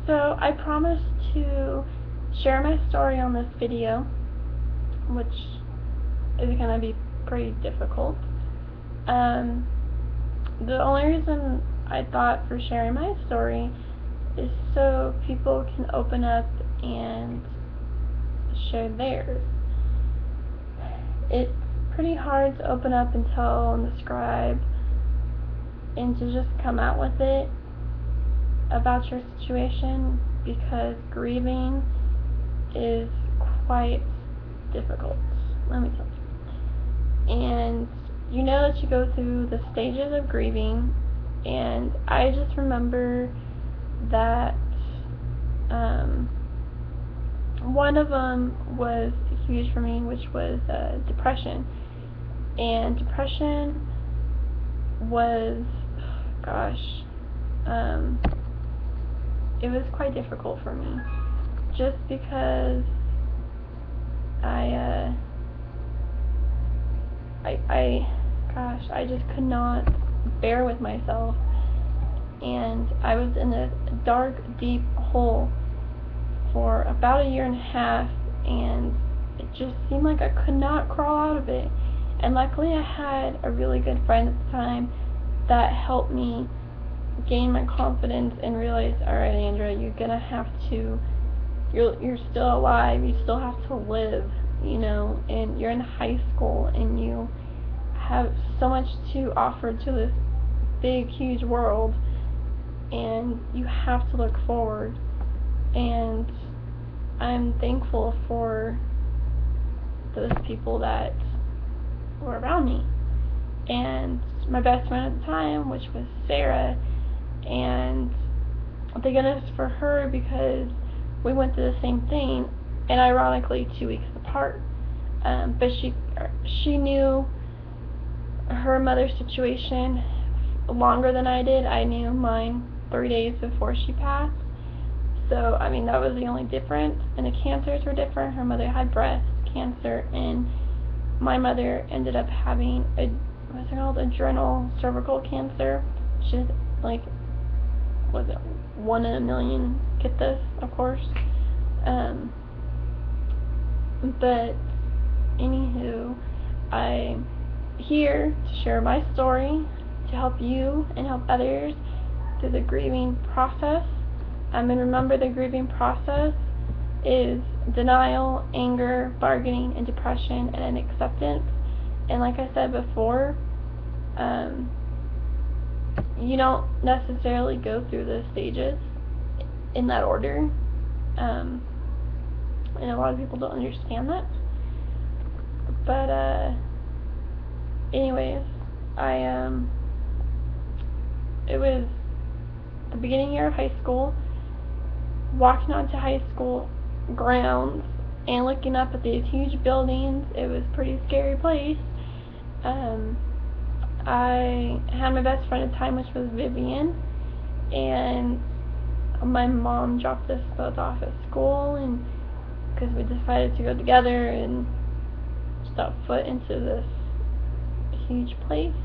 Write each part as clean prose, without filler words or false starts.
So I promised to share my story on this video, which is going to be pretty difficult. The only reason I thought for sharing my story is so people can open up and share theirs. It's pretty hard to open up and tell and describe and to just come out with it about your situation, because grieving is quite difficult, let me tell you. And you know that you go through the stages of grieving, and I just remember that one of them was huge for me, which was depression. And depression was, it was quite difficult for me, just because I just could not bear with myself, and I was in a dark, deep hole for about 1.5 years, and it just seemed like I could not crawl out of it. And luckily I had a really good friend at the time that helped me gain my confidence and realize, alright, Andrea, you're gonna have to, you're still alive, you still have to live, you know, and you're in high school, and you have so much to offer to this big, huge world, and you have to look forward. And I'm thankful for those people that were around me. And my best friend at the time, which was Sarah, and thank goodness for her, because we went through the same thing, and ironically 2 weeks apart. But she knew her mother's situation longer than I did. I knew mine 3 days before she passed. So, I mean, that was the only difference. And the cancers were different. Her mother had breast cancer, and my mother ended up having adrenal cervical cancer. She's like, was it 1 in a million? Get this, of course. But anywho, I'm here to share my story, to help you and help others through the grieving process. And remember, the grieving process is denial, anger, bargaining, and depression, and an acceptance. And like I said before, you don't necessarily go through the stages in that order, and a lot of people don't understand that. But anyways, it was the beginning year of high school, walking onto high school grounds and looking up at these huge buildings. It was a pretty scary place. I had my best friend at the time, which was Vivian, and my mom dropped us both off at school, and because we decided to go together and step foot into this huge place.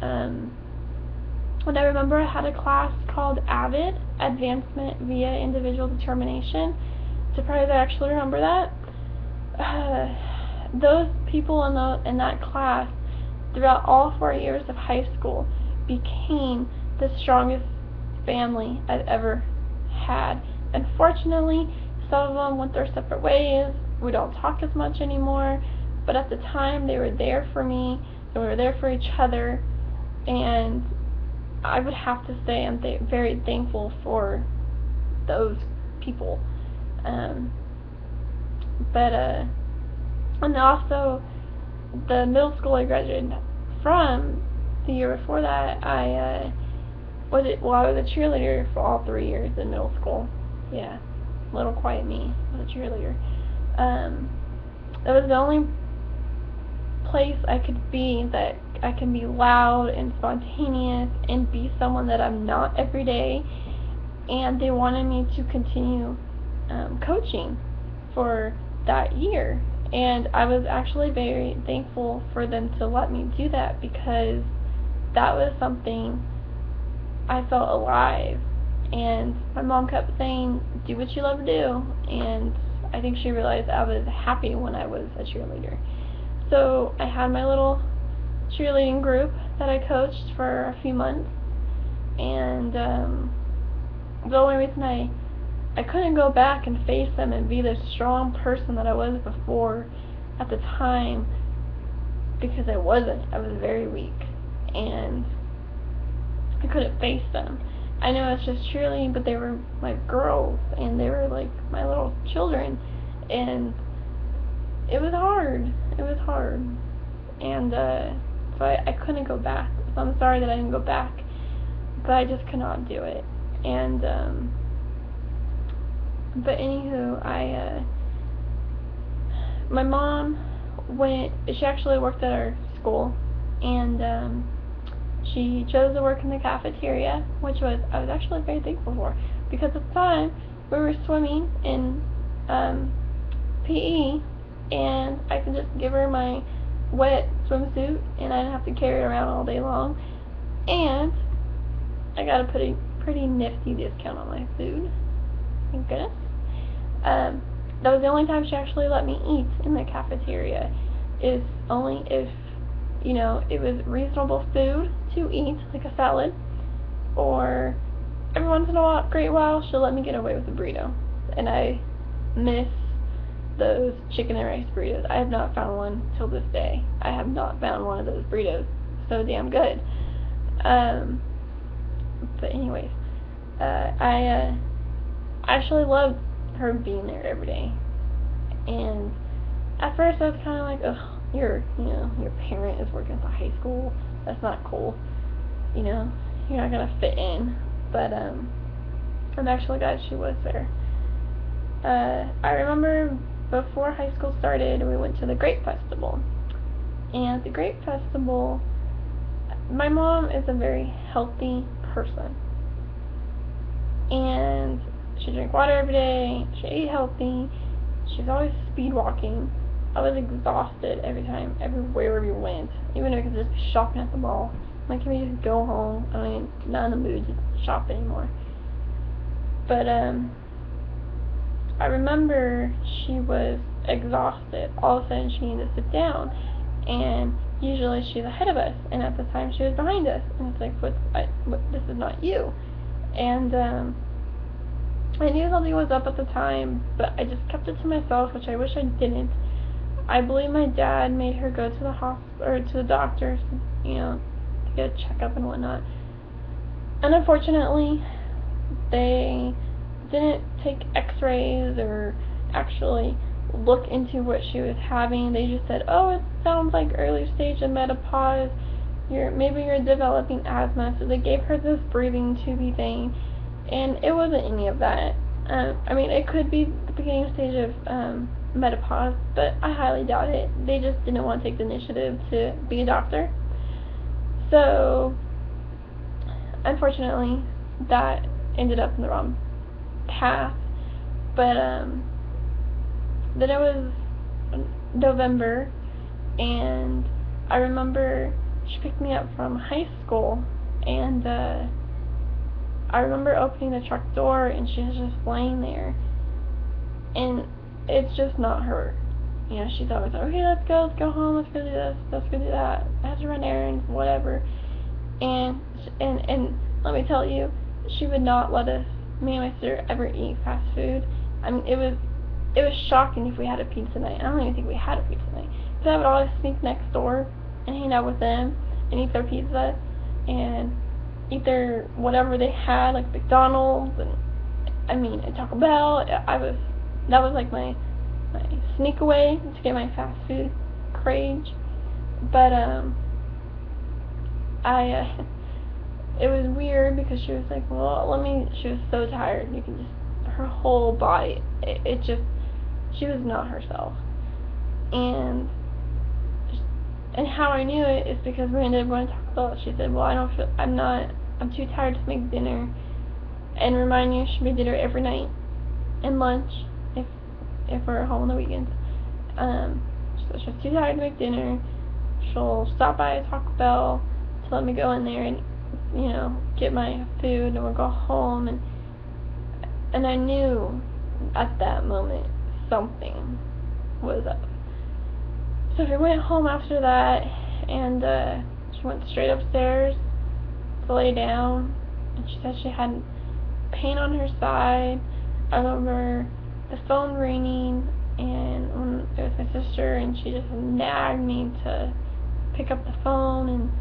And I remember I had a class called AVID, Advancement via Individual Determination. Surprised I actually remember that. Those people in that class, throughout all 4 years of high school, became the strongest family I've ever had. Unfortunately, some of them went their separate ways. We don't talk as much anymore, but at the time they were there for me, and we were there for each other, and I would have to say I'm very thankful for those people. And also the middle school I graduated from, the year before that, I was a cheerleader for all 3 years in middle school. Yeah, little quiet me was a cheerleader. That was the only place I could be that I can be loud and spontaneous and be someone that I'm not every day. And they wanted me to continue coaching for that year, and I was actually very thankful for them to let me do that, because that was something I felt alive, And my mom kept saying, do what you love to do. And I think she realized I was happy when I was a cheerleader. So I had my little cheerleading group that I coached for a few months. And the only reason I couldn't go back and face them and be the strong person that I was before at the time, because I wasn't. I was very weak, and I couldn't face them. I know it's just cheerleading, but they were my girls, and they were like my little children, and it was hard. It was hard, and so I couldn't go back. So I'm sorry that I didn't go back, but I just could not do it. And but anywho, my mom she actually worked at our school, and she chose to work in the cafeteria, which I was actually very thankful for, because at the time we were swimming in PE, and I could just give her my wet swimsuit, and I didn't have to carry it around all day long, and I got a pretty nifty discount on my food. Thank goodness. That was the only time she actually let me eat in the cafeteria, is only if, it was reasonable food to eat, like a salad, or every once in a great while, she'll let me get away with a burrito. And I miss those chicken and rice burritos. I have not found one till this day. I have not found one of those burritos so damn good. But anyways, I actually loved her being there every day. And at first I was kind of like, ugh, your parent is working at the high school. That's not cool. You're not gonna fit in. But I'm actually glad she was there. I remember before high school started, we went to the Grape Festival. And at the Grape Festival, my mom is a very healthy person. And she drank water every day, she ate healthy, she's always speed walking. I was exhausted everywhere we went, even if it was just shopping at the mall. I'm like, can we just go home? Not in the mood to shop anymore. But I remember she was exhausted. All of a sudden she needed to sit down, and usually she's ahead of us, and at the time she was behind us, and it's like, this is not you. And I knew something was up at the time, but I just kept it to myself, which I wish I didn't. I believe my dad made her go to the hospital, or to the doctor, to get a checkup and whatnot. And unfortunately, they didn't take x-rays or actually look into what she was having. They just said, oh, it sounds like early stage of menopause, maybe you're developing asthma. So they gave her this breathing tubey thing, and it wasn't any of that. It could be the beginning stage of menopause, but I highly doubt it. They just didn't want to take the initiative to be a doctor. So unfortunately, that ended up in the wrong path. But then it was November, and I remember she picked me up from high school, and I remember opening the truck door, and she was just laying there, and it's just not her. She's always like, okay, let's go home, let's go do this, let's go do that, I have to run errands, whatever. And let me tell you, she would not let me and my sister, ever eat fast food. It was shocking if we had a pizza night. I don't even think we had a pizza night, because I would always sneak next door and hang out with them and eat their pizza and eat their whatever they had, like McDonald's and Taco Bell. That was like my sneak away to get my fast food crave. But it was weird, because she was like, she was so tired, you can just, her whole body, she was not herself. And how I knew it is because we ended up going to Taco Bell. She said, I'm too tired to make dinner. And remind you, she made dinner every night and lunch if we're home on the weekends. So she's too tired to make dinner. She'll stop by Taco Bell to let me go in there and get my food, and we'll go home. And And I knew at that moment something was up. So we went home after that, and she went straight upstairs to lay down, and she said she had pain on her side. I remember the phone ringing, and when it was my sister, and she just nagged me to pick up the phone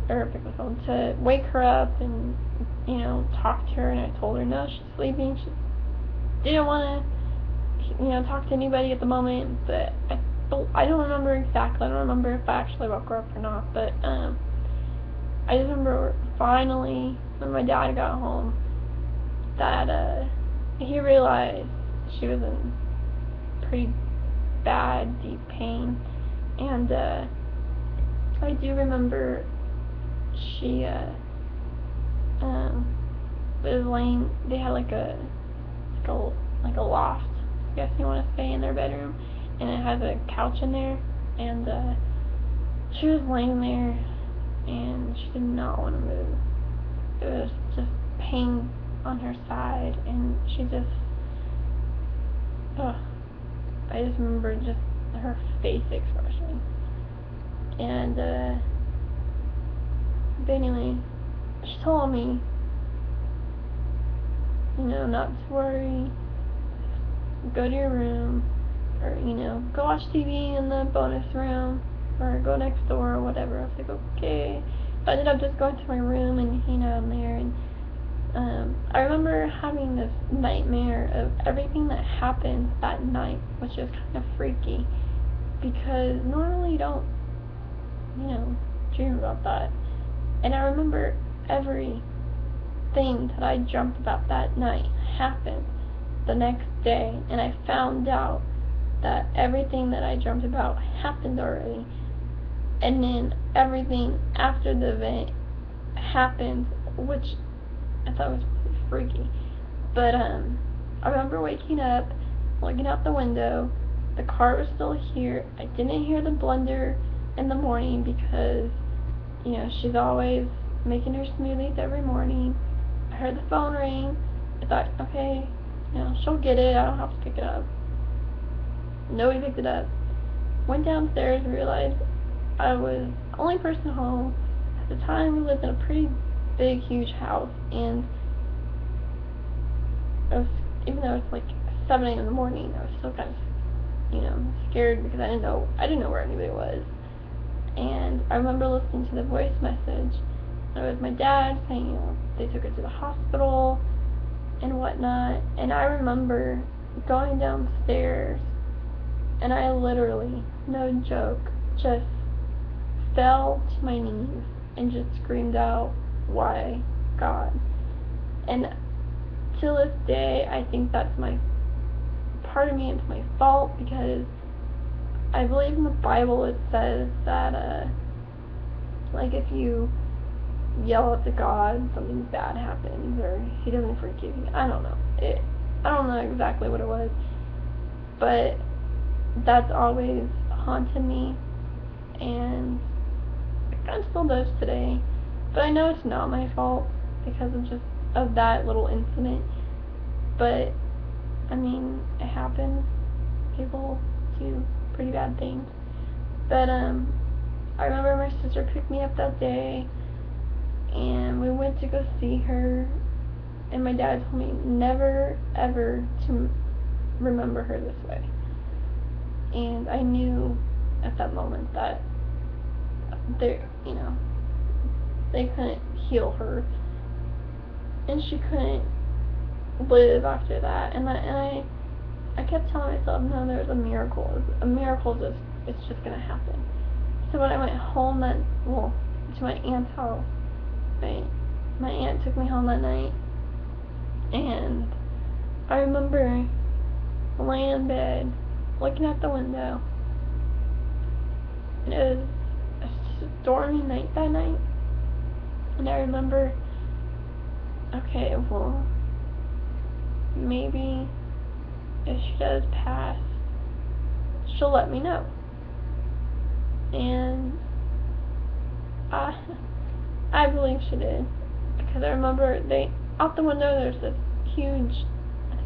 to wake her up and talk to her. And I told her no, she's sleeping. She didn't want to talk to anybody at the moment, but I don't remember exactly. I don't remember if I actually woke her up or not, but I just remember finally when my dad got home that he realized she was in pretty bad, deep pain, and I do remember she was laying. They had like a loft, I guess you want to say, in their bedroom, and it has a couch in there, and she was laying there, and she did not want to move. It was just pain on her side, and she just, I just remember just her face expression. And but anyway, she told me, not to worry, go to your room, or go watch TV in the bonus room, or go next door, or whatever. I was like, okay. So I ended up just going to my room and hanging out in there, and I remember having this nightmare of everything that happened that night, which was kind of freaky, because normally you don't, dream about that. And I remember everything that I dreamt about that night happened the next day, and I found out that everything that I dreamt about happened already, and then everything after the event happened, which I thought was pretty freaky. But I remember waking up, looking out the window. The car was still here. I didn't hear the blender in the morning because she's always making her smoothies every morning. I heard the phone ring. I thought, okay, she'll get it. I don't have to pick it up. Nobody picked it up. Went downstairs, realized I was the only person home. At the time, we lived in a pretty big, huge house, and even though it's like 7 a.m. in the morning, I was still kind of, scared because I didn't know where anybody was. And I remember listening to the voice message. It was my dad saying, they took her to the hospital and whatnot. And I remember going downstairs, and I literally, no joke, just fell to my knees and just screamed out, "Why, God?" And to this day, I think that's part of me, it's my fault, because I believe in the Bible it says that, like, if you yell at the God, something bad happens, or he doesn't forgive you. I don't know. I don't know exactly what it was, but that's always haunted me, and it kind of still does today. But I know it's not my fault because of that little incident. But I mean, it happens. People do pretty bad things. But I remember my sister picked me up that day, and we went to go see her. And my dad told me never ever to remember her this way. And I knew at that moment that they couldn't heal her, and she couldn't live after that. And I kept telling myself, no, there's a miracle. It's just gonna happen. So when I went home to my aunt's house, my aunt took me home that night, and I remember laying in bed, looking out the window, and it was a stormy night that night. And I remember, okay, well, maybe if she does pass, she'll let me know. And I believe she did, because I remember out the window there's this huge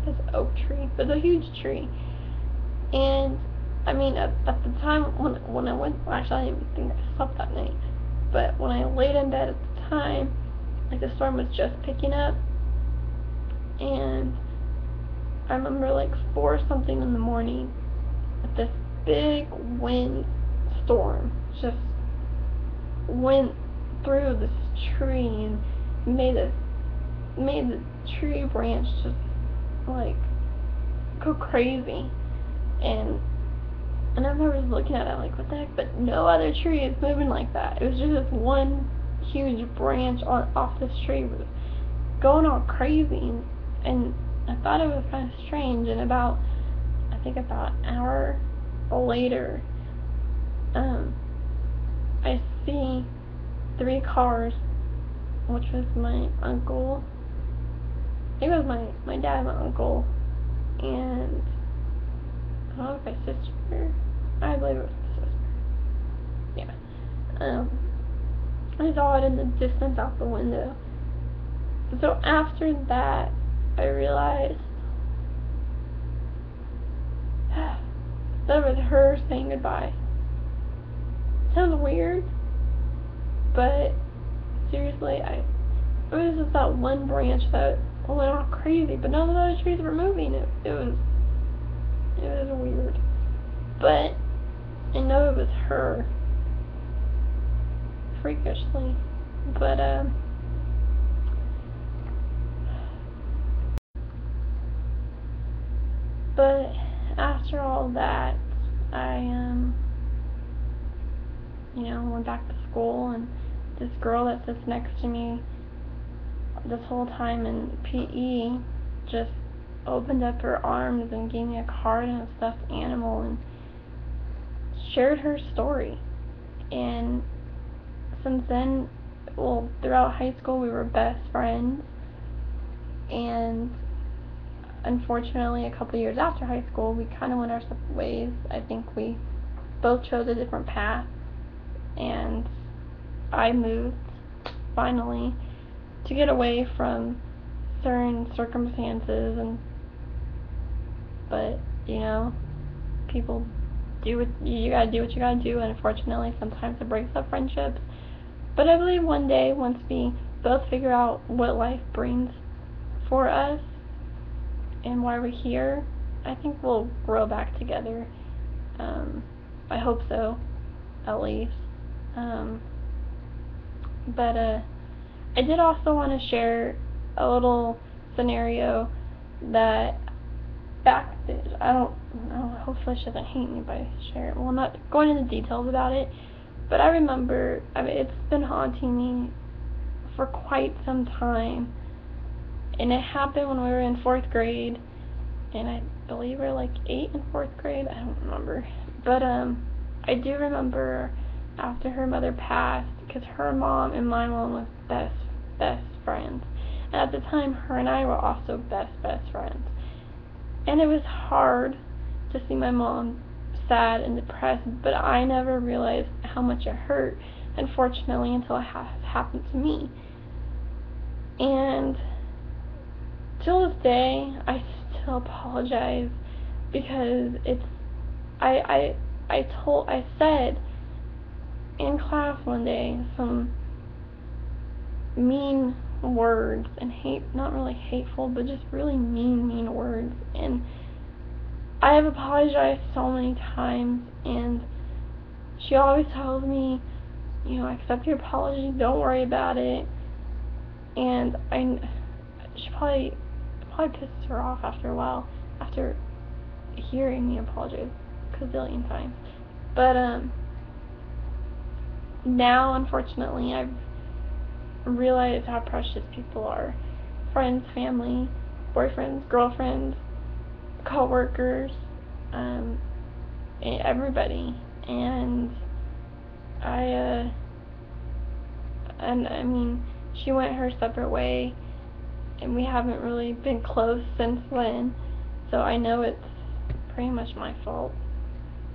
this oak tree. It was a huge tree. And I mean, at the time when I went, well, actually, I didn't even think I slept that night. But when I laid in bed at the time, like the storm was just picking up, and I remember like 4 something in the morning, with this big wind storm just went through this tree and made the tree branch just like go crazy. And I remember looking at it like, what the heck? But no other tree is moving like that. It was just this one huge branch off this tree was going all crazy, and I thought it was kind of strange. And about an hour later, I see 3 cars, which was my uncle. I think it was my dad, my uncle, and I don't know if my sister. I believe it was my sister. Yeah. I saw it in the distance out the window. So after that, I realized that was her saying goodbye. Sounds weird, but seriously, it was just that one branch that went all crazy, but none of the other trees were moving. It was weird, but I know it was her, freakishly, but after all that, I went back to school, and this girl that sits next to me this whole time in PE just opened up her arms and gave me a card and a stuffed animal and shared her story. And since then, well, throughout high school we were best friends, and unfortunately a couple years after high school we kind of went our separate ways. I think we both chose a different path, and I moved finally to get away from certain circumstances, but people you gotta do what you gotta do, and unfortunately sometimes it breaks up friendships. But I believe one day, once we both figure out what life brings for us and why we're here, I think we'll grow back together. I hope so, at least. But I did also want to share a little scenario that I don't know, hopefully she doesn't hate me by sharing it. Well, I'm not going into details about it, but I remember, it's been haunting me for quite some time, and it happened when we were in 4th grade, and I believe we were like 8 in 4th grade, I don't remember, but I do remember after her mother passed, because her mom and my mom was best friends, and at the time her and I were also best friends, and it was hard to see my mom sad and depressed, but I never realized how much it hurt, unfortunately, until it happened to me. And till this day, I still apologize, because I said in class one day some mean words, and not really hateful, but just really mean words, and I have apologized so many times, and she always tells me, I accept your apology, don't worry about it, and she probably pisses her off after a while, after hearing me apologize a gazillion times, but now, unfortunately, I've realized how precious people are. Friends, family, boyfriends, girlfriends, co-workers, everybody. And I mean, she went her separate way, and we haven't really been close since then, so I know it's pretty much my fault,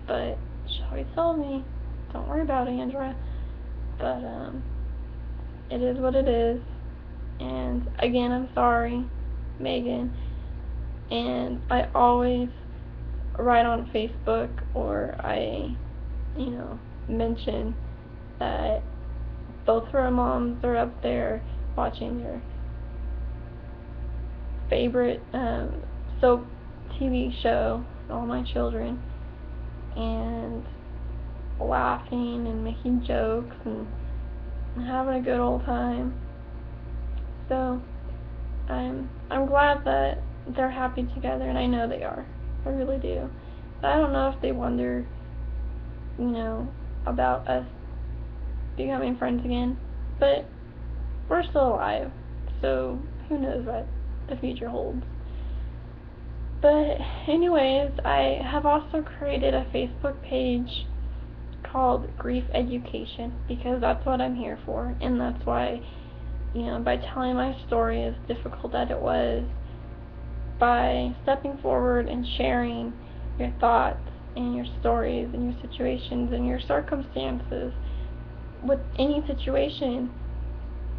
but she always told me, don't worry about it, Andra, but it is what it is. And again, I'm sorry, Megan, and I always write on Facebook, or I, mention that both of our moms are up there watching their favorite soap TV show, All My Children, and laughing and making jokes and having a good old time. So I'm glad that they're happy together, and I know they are. I really do. But I don't know if they wonder, about us becoming friends again. But we're still alive, so who knows what the future holds. But anyways, I have also created a Facebook page called Grief Education, because that's what I'm here for, and that's why, by telling my story, as difficult as it was, by stepping forward and sharing your thoughts and your stories and your situations and your circumstances with any situation,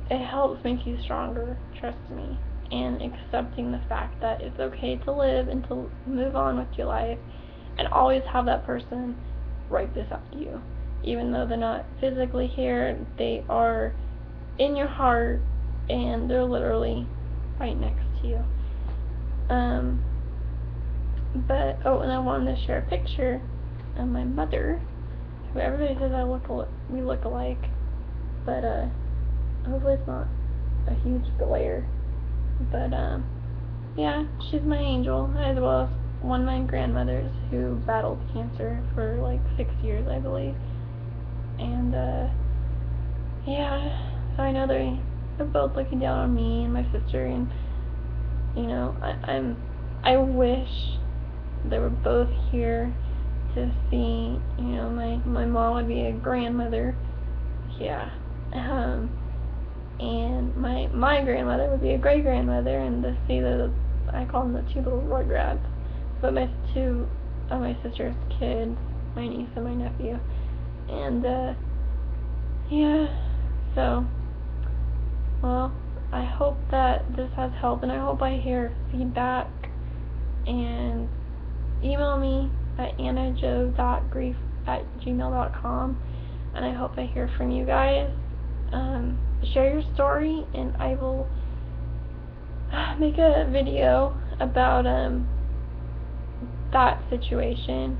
it helps make you stronger, trust me, and accepting the fact that it's okay to live and to move on with your life, and always have that person right beside you. Even though they're not physically here, they are in your heart, and they're literally right next to you. And I wanted to share a picture of my mother, who everybody says we look alike, but hopefully it's not a huge glare. But yeah, she's my angel, as well as one of my grandmothers who battled cancer for like 6 years, I believe. And yeah, so I know they're both looking down on me and my sister, and I wish they were both here to see, my mom would be a grandmother, yeah, and my grandmother would be a great grandmother, and to see I call them the two little rugrats, but two of my sister's kids, my niece and my nephew, and yeah, so, well, I hope that this has helped, and I hope I hear feedback, and email me at annajo.grief@gmail.com, and I hope I hear from you guys. Share your story, and I will make a video about that situation.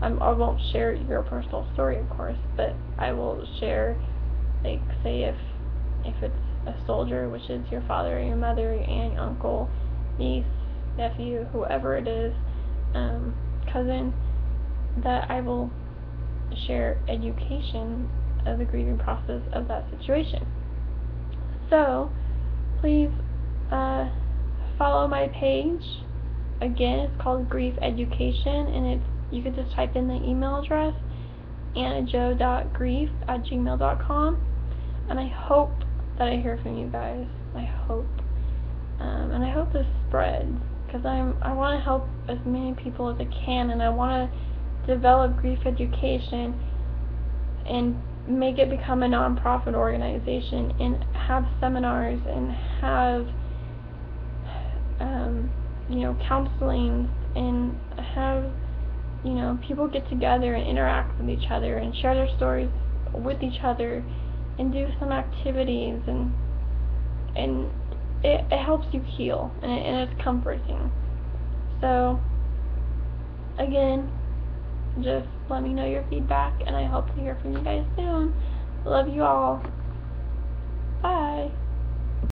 I won't share your personal story, of course, but I will share, like, say if it's a soldier, which is your father, your mother, your aunt, your uncle, niece, nephew, whoever it is, cousin, that I will share education of the grieving process of that situation. So please follow my page. Again, it's called Grief Education, and you can just type in the email address, annajo.grief@gmail.com, and I hope that I hear from you guys. I hope, and I hope this spreads, because I want to help as many people as I can, and I want to develop grief education and make it become a non-profit organization, and have seminars, and have counseling, and have people get together and interact with each other and share their stories with each other and do some activities, and it helps you heal, and it's comforting. So again, just let me know your feedback, and I hope to hear from you guys soon. Love you all.